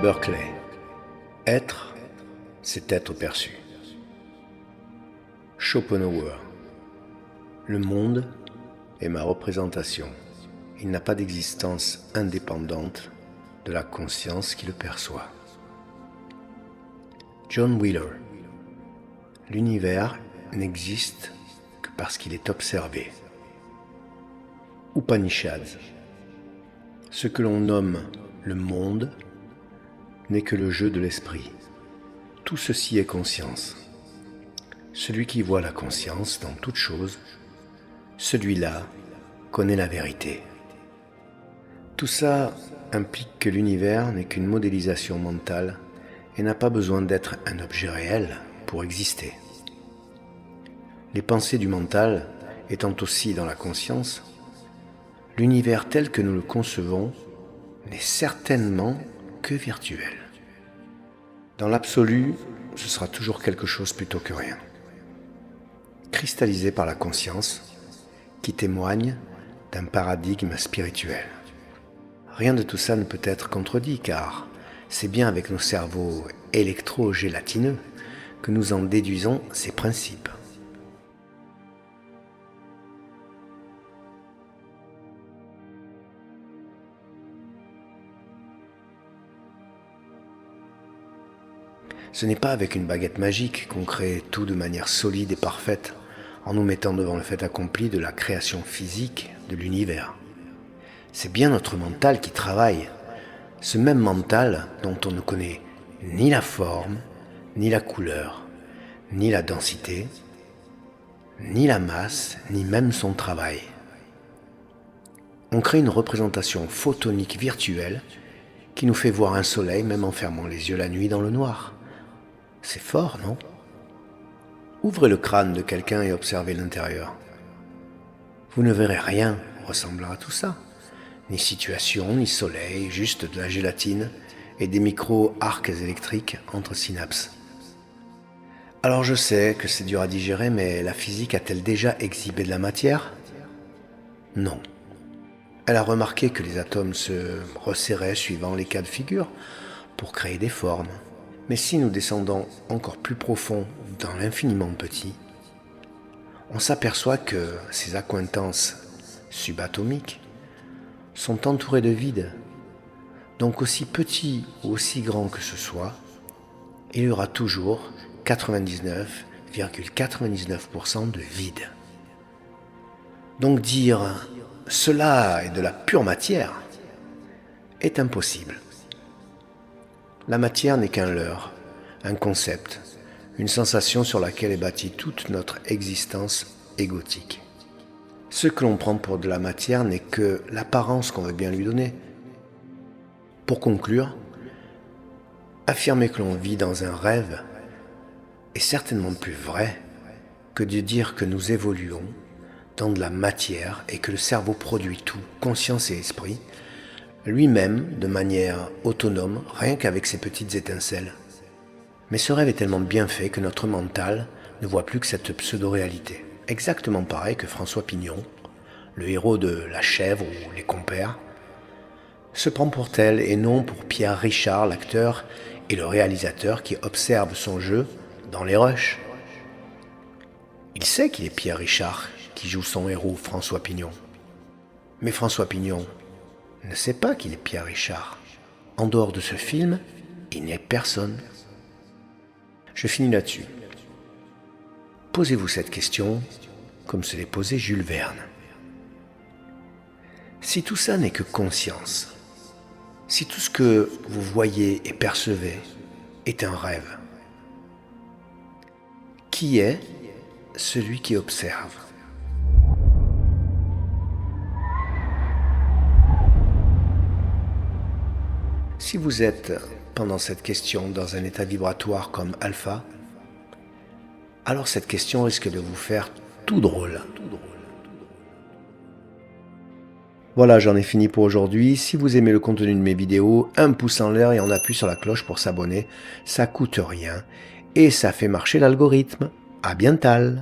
Berkeley. Être, c'est être perçu. Schopenhauer. Le monde est ma représentation. Il n'a pas d'existence indépendante de la conscience qui le perçoit. John Wheeler. L'univers n'existe que parce qu'il est observé. Upanishads. Ce que l'on nomme le monde n'est que le jeu de l'esprit. Tout ceci est conscience. Celui qui voit la conscience dans toute chose, celui-là connaît la vérité. Tout ça implique que l'univers n'est qu'une modélisation mentale et n'a pas besoin d'être un objet réel pour exister. Les pensées du mental étant aussi dans la conscience, l'univers tel que nous le concevons n'est certainement que virtuel. Dans l'absolu, ce sera toujours quelque chose plutôt que rien. Cristallisé par la conscience, qui témoigne d'un paradigme spirituel. Rien de tout ça ne peut être contredit, car c'est bien avec nos cerveaux électro-gélatineux que nous en déduisons ces principes. Ce n'est pas avec une baguette magique qu'on crée tout de manière solide et parfaite, en nous mettant devant le fait accompli de la création physique de l'univers. C'est bien notre mental qui travaille, ce même mental dont on ne connaît ni la forme, ni la couleur, ni la densité, ni la masse, ni même son travail. On crée une représentation photonique virtuelle qui nous fait voir un soleil même en fermant les yeux la nuit dans le noir. C'est fort, non ? Ouvrez le crâne de quelqu'un et observez l'intérieur. Vous ne verrez rien ressemblant à tout ça. Ni situation, ni soleil, juste de la gélatine et des micro-arcs électriques entre synapses. Alors je sais que c'est dur à digérer, mais la physique a-t-elle déjà exhibé de la matière ? Non. Elle a remarqué que les atomes se resserraient suivant les cas de figure pour créer des formes. Mais si nous descendons encore plus profond dans l'infiniment petit, on s'aperçoit que ces accointances subatomiques sont entourées de vide. Donc aussi petit ou aussi grand que ce soit, il y aura toujours 99,99% de vide. Donc dire « cela est de la pure matière » est impossible. La matière n'est qu'un leurre, un concept, une sensation sur laquelle est bâtie toute notre existence égotique. Ce que l'on prend pour de la matière n'est que l'apparence qu'on veut bien lui donner. Pour conclure, affirmer que l'on vit dans un rêve est certainement plus vrai que de dire que nous évoluons dans de la matière et que le cerveau produit tout, conscience et esprit, lui-même de manière autonome, rien qu'avec ses petites étincelles. Mais ce rêve est tellement bien fait que notre mental ne voit plus que cette pseudo-réalité. Exactement pareil que François Pignon, le héros de La Chèvre ou Les Compères, se prend pour tel et non pour Pierre Richard, l'acteur et le réalisateur qui observe son jeu dans les rushs. Il sait qu'il est Pierre Richard qui joue son héros François Pignon. Mais François Pignon ne sait pas qu'il est Pierre Richard. En dehors de ce film, il n'est personne. Je finis là-dessus. Posez-vous cette question comme se l'est posée Jules Verne. Si tout ça n'est que conscience, si tout ce que vous voyez et percevez est un rêve, qui est celui qui observe ? Si vous êtes, pendant cette question, dans un état vibratoire comme alpha, alors cette question risque de vous faire tout drôle. Voilà, j'en ai fini pour aujourd'hui. Si vous aimez le contenu de mes vidéos, un pouce en l'air et on appuie sur la cloche pour s'abonner. Ça coûte rien et ça fait marcher l'algorithme. À bientôt.